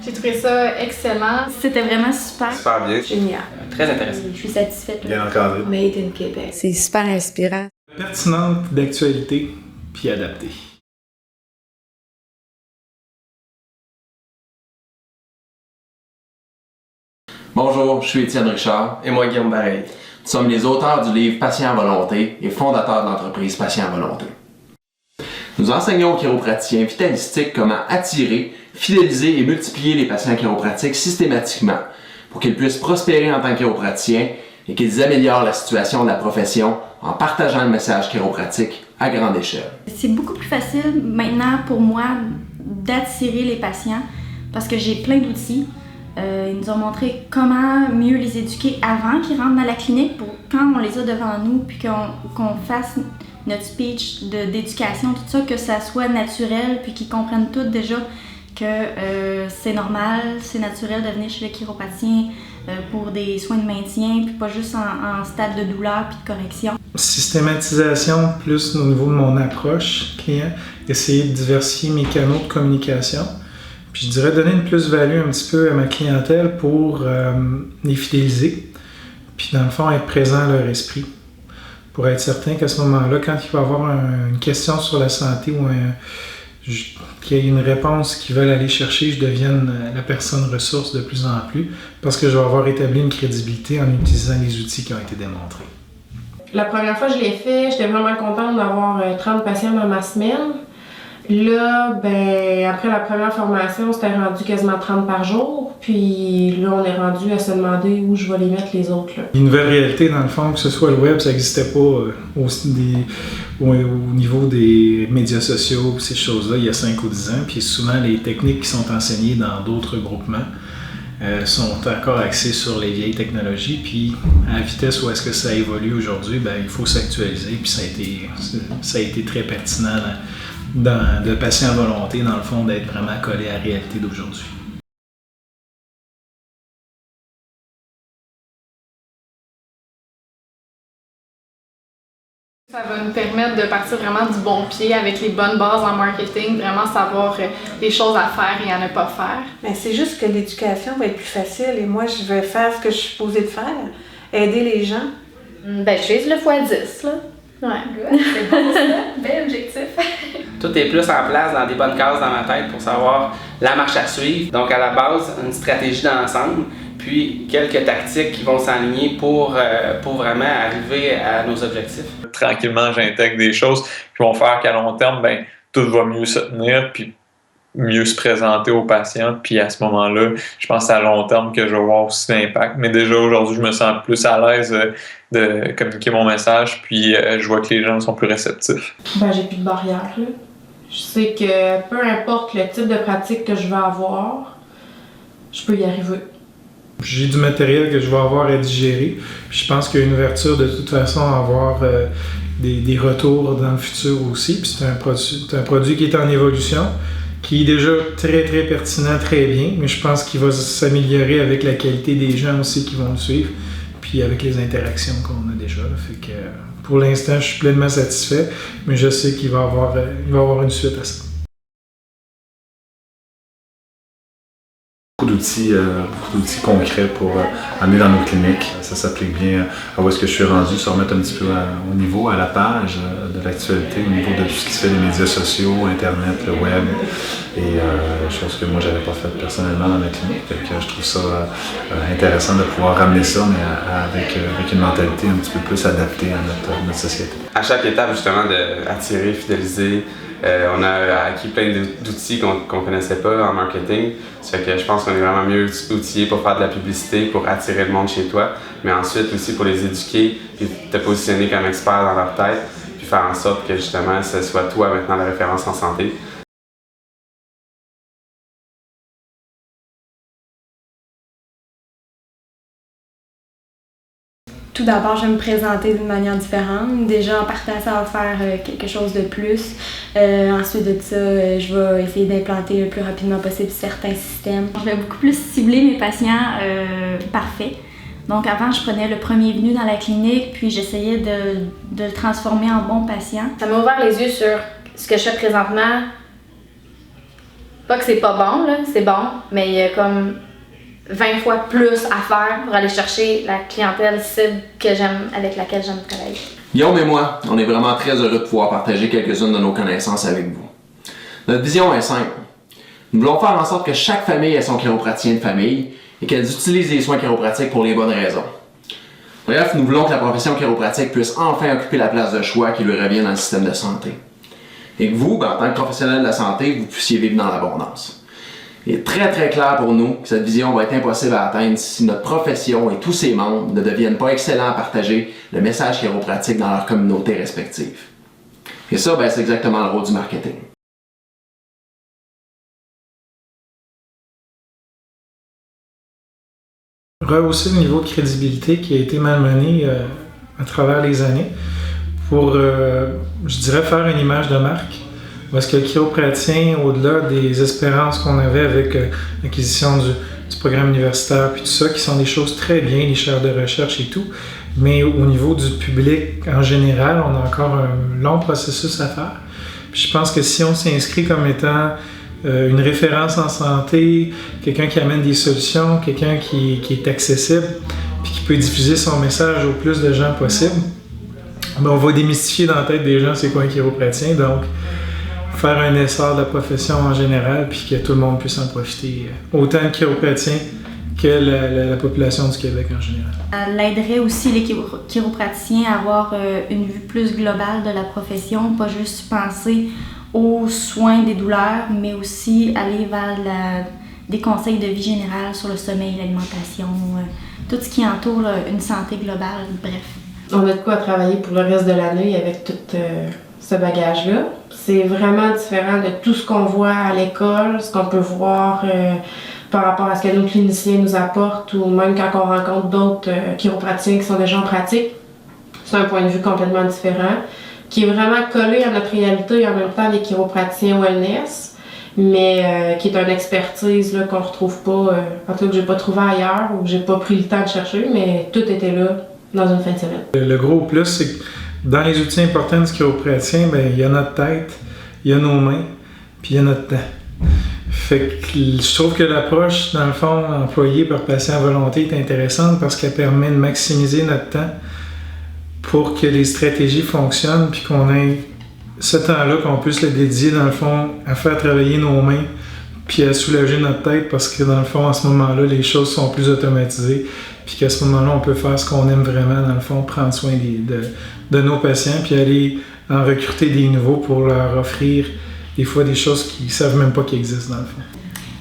J'ai trouvé ça excellent. C'était vraiment super. Super bien. Génial. Très intéressant. Je suis satisfaite. Bien encadré. Made in Québec. C'est super inspirant. Pertinente, d'actualité, puis adaptée. Bonjour, je suis Étienne Richard. Et moi, Guillaume Bareil. Nous sommes les auteurs du livre Patient à volonté et fondateurs de l'entreprise Patient à volonté. Nous enseignons aux chiropraticiens vitalistiques comment attirer, fidéliser et multiplier les patients chiropratiques systématiquement pour qu'ils puissent prospérer en tant que chiropraticiens et qu'ils améliorent la situation de la profession en partageant le message chiropratique à grande échelle. C'est beaucoup plus facile maintenant pour moi d'attirer les patients parce que j'ai plein d'outils. Ils nous ont montré comment mieux les éduquer avant qu'ils rentrent dans la clinique pour quand on les a devant nous puis qu'on fasse notre speech d'éducation, tout ça, que ça soit naturel puis qu'ils comprennent tous déjà que c'est normal, c'est naturel de venir chez le chiropraticien pour des soins de maintien puis pas juste en stade de douleur puis de correction. Systématisation plus au niveau de mon approche client, essayer de diversifier mes canaux de communication. Puis je dirais donner une plus-value un petit peu à ma clientèle pour les fidéliser. Puis dans le fond, être présent à leur esprit. Pour être certain qu'à ce moment-là, quand il va y avoir une question sur la santé ou qu'il y ait une réponse qu'ils veulent aller chercher, je devienne la personne ressource de plus en plus parce que je vais avoir établi une crédibilité en utilisant les outils qui ont été démontrés. La première fois que je l'ai fait, j'étais vraiment contente d'avoir 30 patients dans ma semaine. Là, après la première formation, c'était rendu quasiment 30 par jour. Puis là, on est rendu à se demander où je vais les mettre les autres. Là. Une nouvelle réalité, dans le fond, que ce soit le web, ça n'existait pas au niveau des médias sociaux, ces choses-là, il y a 5 ou 10 ans. Puis souvent, les techniques qui sont enseignées dans d'autres groupements sont encore axées sur les vieilles technologies. Puis à la vitesse où est-ce que ça évolue aujourd'hui, il faut s'actualiser. Puis ça a été très pertinent de patient à volonté, dans le fond, d'être vraiment collé à la réalité d'aujourd'hui. Ça va nous permettre de partir vraiment du bon pied avec les bonnes bases en marketing, vraiment savoir les choses à faire et à ne pas faire. Mais c'est juste que l'éducation va être plus facile et moi, je vais faire ce que je suis supposée de faire, aider les gens. J'utilise le x10, là. Ouais, c'est bon ça, bel objectif. Tout est plus en place dans des bonnes cases dans ma tête pour savoir la marche à suivre. Donc à la base, une stratégie d'ensemble, puis quelques tactiques qui vont s'aligner pour vraiment arriver à nos objectifs. Tranquillement, j'intègre des choses qui vont faire qu'à long terme, tout va mieux se tenir, puis mieux se présenter aux patients. Puis à ce moment-là, je pense que c'est à long terme que je vais voir aussi l'impact. Mais déjà aujourd'hui, je me sens plus à l'aise de communiquer mon message, puis je vois que les gens sont plus réceptifs. J'ai plus de barrière, là. Je sais que peu importe le type de pratique que je vais avoir, je peux y arriver. J'ai du matériel que je vais avoir à digérer. Puis je pense qu'il y a une ouverture de toute façon à avoir des retours dans le futur aussi. Puis c'est un produit qui est en évolution, qui est déjà très très pertinent, très bien, mais je pense qu'il va s'améliorer avec la qualité des gens aussi qui vont le suivre, puis avec les interactions qu'on a déjà. Là. Fait que pour l'instant, je suis pleinement satisfait, mais je sais qu'il va y avoir une suite à ça. Beaucoup d'outils concrets pour amener dans nos cliniques. Ça s'applique bien à où est-ce que je suis rendu, se remettre un petit peu au niveau, à la page de l'actualité, au niveau de tout ce qui se fait des médias sociaux, Internet, le web, et chose que moi j'avais pas fait personnellement dans ma clinique. Donc je trouve ça intéressant de pouvoir ramener ça, mais avec une mentalité un petit peu plus adaptée à notre société. À chaque étape, justement, d'attirer, fidéliser, on a acquis plein d'outils qu'on connaissait pas en marketing. Ça fait que je pense qu'on est vraiment mieux outillés pour faire de la publicité, pour attirer le monde chez toi, mais ensuite aussi pour les éduquer, puis te positionner comme expert dans leur tête, puis faire en sorte que justement ce soit toi maintenant la référence en santé. Tout d'abord, je vais me présenter d'une manière différente. Déjà, en partant, ça va faire quelque chose de plus. Ensuite de ça, je vais essayer d'implanter le plus rapidement possible certains systèmes. Je vais beaucoup plus cibler mes patients parfaits. Donc avant, je prenais le premier venu dans la clinique, puis j'essayais de le transformer en bon patient. Ça m'a ouvert les yeux sur ce que je fais présentement, Pas que c'est pas bon, là, c'est bon, mais il y a comme 20 fois plus à faire pour aller chercher la clientèle cible que j'aime, avec laquelle j'aime travailler. Guillaume et moi, on est vraiment très heureux de pouvoir partager quelques-unes de nos connaissances avec vous. Notre vision est simple. Nous voulons faire en sorte que chaque famille ait son chiropraticien de famille et qu'elle utilise les soins chiropratiques pour les bonnes raisons. Bref, nous voulons que la profession chiropratique puisse enfin occuper la place de choix qui lui revient dans le système de santé. Et que vous, en tant que professionnel de la santé, vous puissiez vivre dans l'abondance. Il est très très clair pour nous que cette vision va être impossible à atteindre si notre profession et tous ses membres ne deviennent pas excellents à partager le message chiropratique dans leur communauté respective. Et ça, c'est exactement le rôle du marketing. Rehausser le niveau de crédibilité qui a été malmené à travers les années pour, je dirais, faire une image de marque. Parce que le chiropraticien, au-delà des espérances qu'on avait avec l'acquisition du programme universitaire puis tout ça, qui sont des choses très bien, les chaires de recherche et tout, mais au niveau du public en général, on a encore un long processus à faire. Puis je pense que si on s'inscrit comme étant une référence en santé, quelqu'un qui amène des solutions, quelqu'un qui est accessible, puis qui peut diffuser son message au plus de gens possible, on va démystifier dans la tête des gens c'est quoi un chiropraticien, donc faire un essor de la profession en général, puis que tout le monde puisse en profiter, autant le chiropraticien que la population du Québec en général. Elle aiderait aussi les chiropraticiens à avoir une vue plus globale de la profession, pas juste penser aux soins des douleurs, mais aussi aller vers des conseils de vie générale sur le sommeil, l'alimentation, tout ce qui entoure une santé globale, bref. On a de quoi travailler pour le reste de l'année avec tout ce bagage-là. C'est vraiment différent de tout ce qu'on voit à l'école, ce qu'on peut voir par rapport à ce que nos cliniciens nous apportent ou même quand on rencontre d'autres chiropraticiens qui sont déjà en pratique. C'est un point de vue complètement différent, qui est vraiment collé à notre réalité et en même temps les chiropraticiens wellness, mais qui est une expertise là, qu'on retrouve pas, en tout cas que j'ai pas trouvé ailleurs ou que j'ai pas pris le temps de chercher, mais tout était là dans une fin de semaine. Le gros plus, c'est que dans les outils importants du chiropraticien, il y a notre tête, il y a nos mains, puis il y a notre temps. Fait que je trouve que l'approche, dans le fond, employée par patient à volonté est intéressante parce qu'elle permet de maximiser notre temps pour que les stratégies fonctionnent puis qu'on ait ce temps-là, qu'on puisse le dédier, dans le fond, à faire travailler nos mains puis à soulager notre tête parce que, dans le fond, à ce moment-là, les choses sont plus automatisées puis qu'à ce moment-là, on peut faire ce qu'on aime vraiment, dans le fond, prendre soin de nos patients puis aller en recruter des nouveaux pour leur offrir des fois des choses qu'ils ne savent même pas qu'ils existent, dans le fond.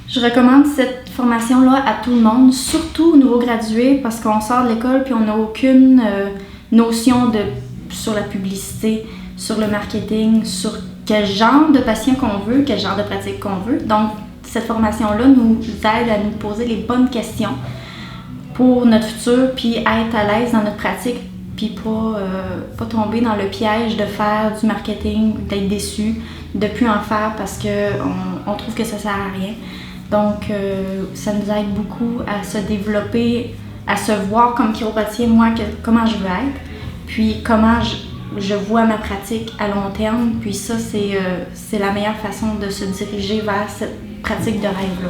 Je recommande cette formation-là à tout le monde, surtout aux nouveaux gradués, parce qu'on sort de l'école puis on n'a aucune notion sur la publicité, sur le marketing, sur quel genre de patient qu'on veut, quel genre de pratique qu'on veut. Donc, cette formation-là nous aide à nous poser les bonnes questions pour notre futur, puis être à l'aise dans notre pratique, puis pas tomber dans le piège de faire du marketing, d'être déçu, de plus en faire parce qu'on trouve que ça sert à rien. Donc, ça nous aide beaucoup à se développer, à se voir comme chiropraticien, moi, comment je veux être, puis comment je vois ma pratique à long terme. Puis ça, c'est la meilleure façon de se diriger vers cette pratique de rêve-là.